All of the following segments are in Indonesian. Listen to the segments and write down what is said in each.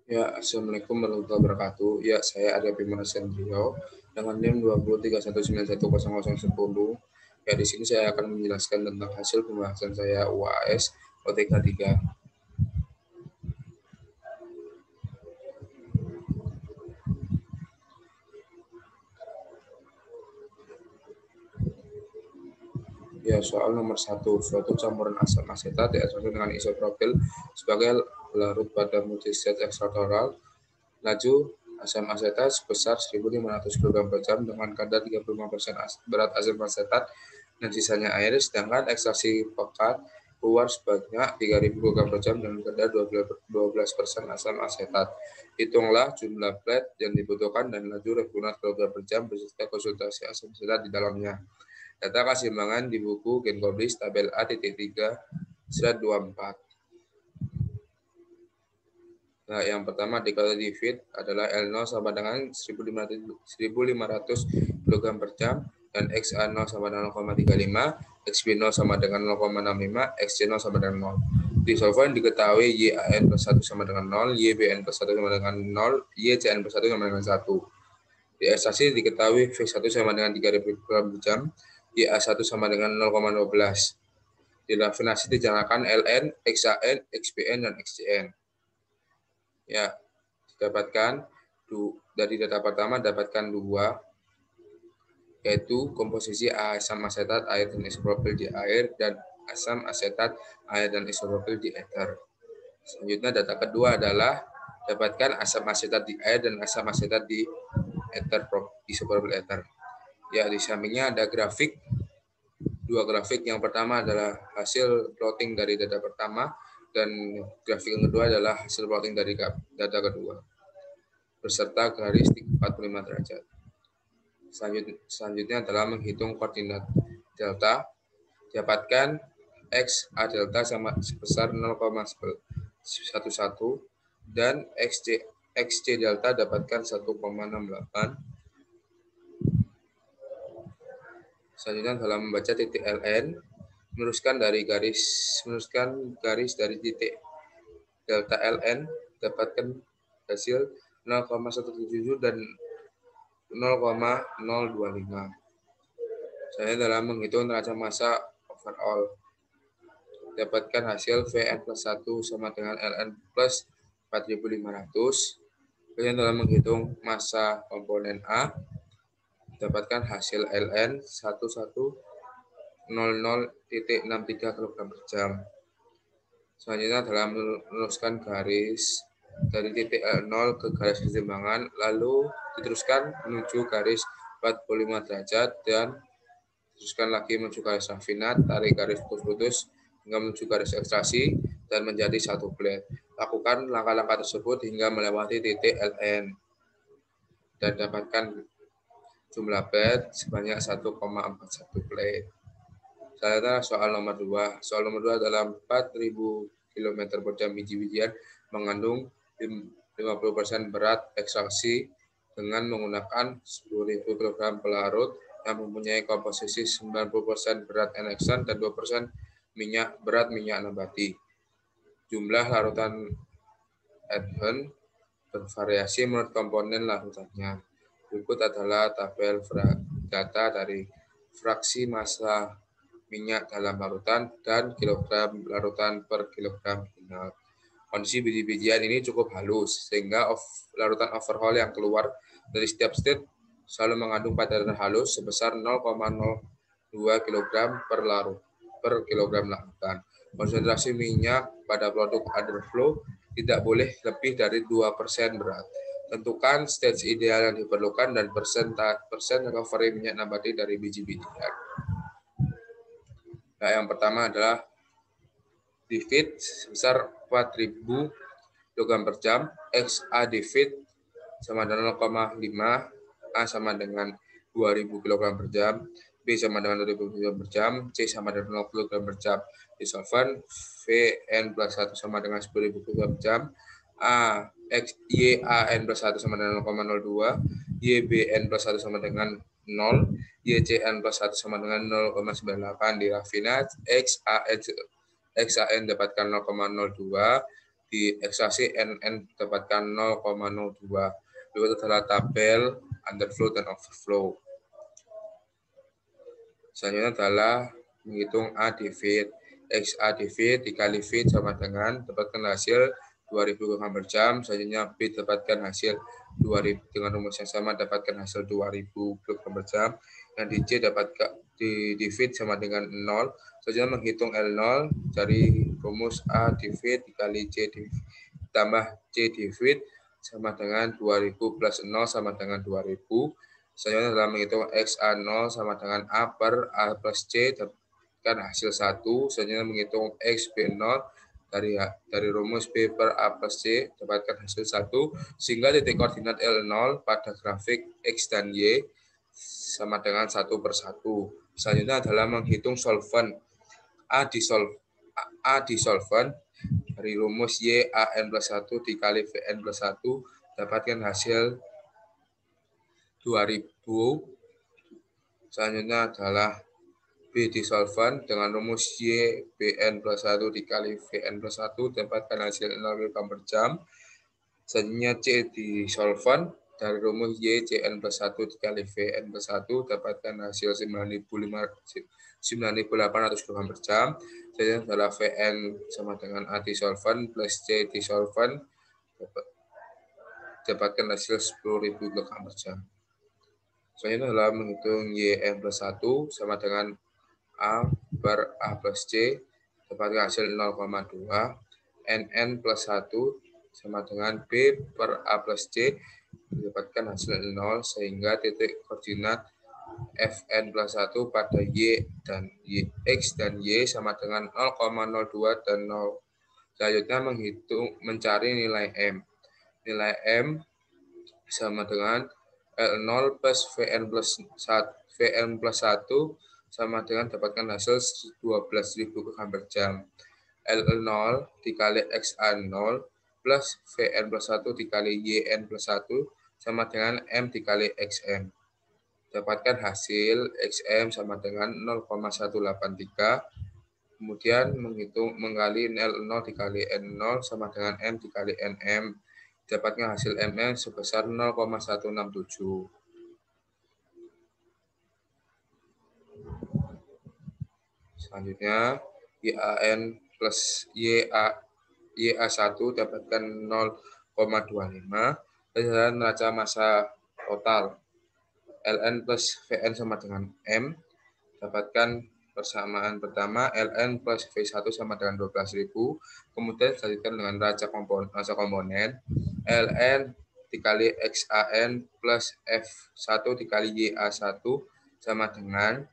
Ya, Assalamualaikum warahmatullahi wabarakatuh. Ya, saya Arya Bima Sendrio dengan NIM 2031910010. Ya, di sini saya akan menjelaskan tentang hasil pembahasan saya UAS OTK 3. Ya, soal nomor 1, suatu campuran asam asetat diasosiasikan dengan isopropil sebagai larut pada multistate ekstraktoral. Laju asam asetat sebesar 1.500 kg per jam dengan kadar 35% berat asam asetat dan sisanya air, sedangkan ekstraksi pekat keluar sebanyak 3.000 kg per jam dengan kadar 12% asam asetat. Hitunglah jumlah plate yang dibutuhkan dan laju regular kg per jam beserta konsentrasi asam asetat di dalamnya. Data keseimbangan di buku Genkoblis tabel A.3 slide 24. Nah, yang pertama dikali di feet adalah L0 sama dengan 1.500 kg per jam dan XA0 sama dengan 0,35, XB0 sama dengan 0,65, XC0 sama dengan 0. Di solvent diketahui YAN plus 1 sama dengan 0, YBN plus 1 sama dengan 0, YCN plus 1 sama dengan 1. Di ekstraksi diketahui V1 sama dengan 3.000 kg per jam, YA1 sama dengan 0,12. Di rafinasi dijalankan LN, XAN, XBN, dan XCN. Ya, didapatkan dari data pertama dapatkan 2, yaitu komposisi asam asetat air dan isopropil di air dan asam asetat air dan isopropil di ether. Selanjutnya data kedua adalah dapatkan asam asetat di air dan asam asetat di ether isopropil ether. Ya, di sampingnya ada dua grafik. Yang pertama adalah hasil plotting dari data pertama dan grafik yang kedua adalah hasil plotting dari data kedua beserta garis 45 derajat. Selanjutnya adalah menghitung koordinat delta. Dapatkan X A delta sama sebesar 0,11 dan XC delta dapatkan 1,68. Selanjutnya dalam membaca titik LN, meneruskan garis dari titik delta LN dapatkan hasil 0,177 dan 0,025. Saya dalam menghitung neraca massa overall dapatkan hasil Vn plus 1 sama dengan Ln plus 4.500. Kemudian dalam menghitung massa komponen A dapatkan hasil Ln 1100.63 kg per jam. Selanjutnya dalam meneruskan garis dari titik L0 ke garis keseimbangan, lalu diteruskan menuju garis 45 derajat dan teruskan lagi menuju garis rafinat, tarik garis putus-putus hingga menuju garis ekstraksi dan menjadi satu plate. Lakukan langkah-langkah tersebut hingga melewati titik LN dan dapatkan jumlah plate sebanyak 1,41 plate. Selanjutnya soal nomor 2. Soal nomor 2 adalah 4.000 km per jam biji-bijian mengandung 50% berat ekstraksi dengan menggunakan 10.000 kg pelarut yang mempunyai komposisi 90% berat enhexan dan 2% berat minyak nabati. Jumlah larutan adhen bervariasi menurut komponen larutannya. Berikut adalah tabel data dari fraksi massa minyak dalam larutan dan kilogram larutan per kilogram final. Kondisi biji-bijian ini cukup halus sehingga larutan overhaul yang keluar dari setiap state selalu mengandung padanan halus sebesar 0,02 kg per kilogram larutan. Konsentrasi minyak pada produk underflow tidak boleh lebih dari 2% berat. Tentukan stage ideal yang diperlukan dan persen recovery minyak nabati dari biji-bijian. Nah, yang pertama adalah di feed sebesar 4.000 kg per jam, XA di feed sama dengan 0,5, A sama dengan 2.000 kg per jam, B sama dengan 2.000 kg per jam, C sama dengan 0 kg per jam. Di solvent, Vn plus 1 sama dengan 10.000 kg per jam, YAN plus 1 sama dengan 0,02, YBN plus 1 sama dengan 0, YCN plus 1 sama dengan 0,98 di rafinat, XAN dapatkan 0,02, diekstraksi NN dapatkan 0,02. Berikut adalah tabel underflow dan overflow. Selanjutnya adalah menghitung A di feed. XA di feed dikali feed sama dengan dapatkan hasil 2000 kg/jam. Selanjutnya B dapatkan hasil 2000 dengan rumus yang sama dapatkan hasil 2000 kg/jam. Yang di C dapatkan di feed sama dengan 0. Selanjutnya menghitung L0 dari rumus A di feed dikali C di tambah C di feed sama dengan 2000 plus 0 sama dengan 2000. Selanjutnya adalah menghitung XA0 sama dengan A per A plus C dapatkan hasil 1. Selanjutnya menghitung XB0 dari rumus B per A plus C dapatkan hasil 1. Sehingga titik koordinat L0 pada grafik X dan Y sama dengan 1 per 1. Selanjutnya adalah menghitung solvent. A di solvent dari rumus Y AN plus 1 dikali VN plus 1 dapatkan hasil 2000. Selanjutnya adalah B di solvent dengan rumus Y BN plus 1 dikali VN plus 1 dapatkan hasil 0 kg/jam. Selanjutnya C di solvent dari rumus Y CN plus 1 dikali VN plus 1 dapatkan hasil 9.800 kg/jam. Selanjutnya adalah VN sama dengan A di solvent plus C di solvent dapatkan hasil 10.000 kg/jam. Selanjutnya adalah menghitung YN plus 1 sama dengan A per A plus C dapatkan hasil 0,2. NN plus 1 sama dengan B per A plus C dapatkan hasil 0 sehingga titik koordinat Fn plus 1 pada Y dan Y, X dan Y sama dengan 0,02 dan 0. Selanjutnya mencari nilai M. Nilai M sama dengan L0 plus Vn plus 1 sama dengan dapatkan hasil 12.000 kg/jam. L0 dikali XA0 plus Vn plus 1 dikali YN plus 1 sama dengan M dikali XM. Dapatkan hasil XM sama dengan 0,183. Kemudian menggali L0 dikali N0 sama dengan M dikali NM. Dapatkan hasil MM sebesar 0,167. Selanjutnya, YAN plus YA1 dapatkan 0,25. Berdasarkan neraca massa total. LN plus VN sama dengan M. Dapatkan persamaan pertama, LN plus V1 sama dengan 12.000. Kemudian dilanjutkan dengan neraca komponen. LN dikali XAN plus F1 dikali YA1 sama dengan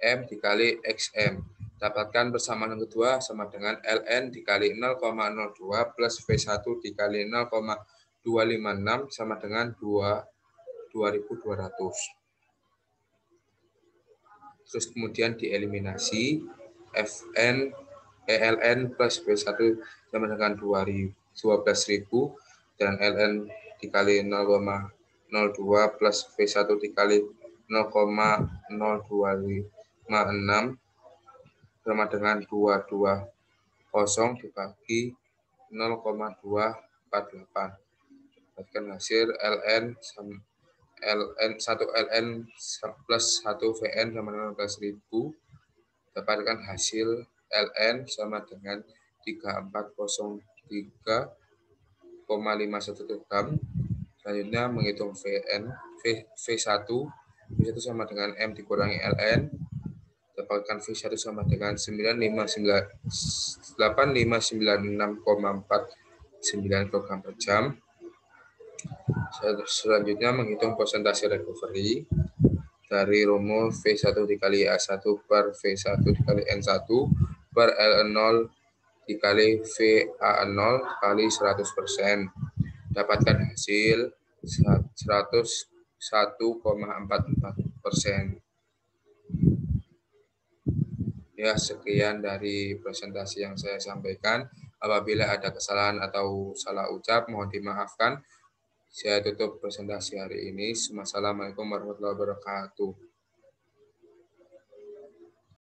M dikali XM. Dapatkan persamaan yang kedua sama dengan LN dikali 0,02 plus V1 dikali 0,256 sama dengan 2.200. Terus kemudian dieliminasi Fn ELN plus V1 sama dengan 12.000 dan LN dikali 0,02 plus V1 dikali 0,0256 sama dengan 220 dibagi 0,248. Dapatkan hasil LN 1 LN plus 1 VN sama dengan 15.000. Dapatkan hasil LN sama dengan 3403,51 gram. Selanjutnya menghitung V1 sama dengan M dikurangi LN. Dapatkan V1 sama dengan 8596,49 kg/jam. Selanjutnya menghitung persentase recovery dari rumus V1 dikali A1 per V1 dikali N1 per L0 dikali VA0 kali 100%. Dapatkan hasil 101,44%. Ya, sekian dari presentasi yang saya sampaikan. Apabila ada kesalahan atau salah ucap, mohon dimaafkan. Saya tutup presentasi hari ini. Wassalamualaikum warahmatullahi wabarakatuh.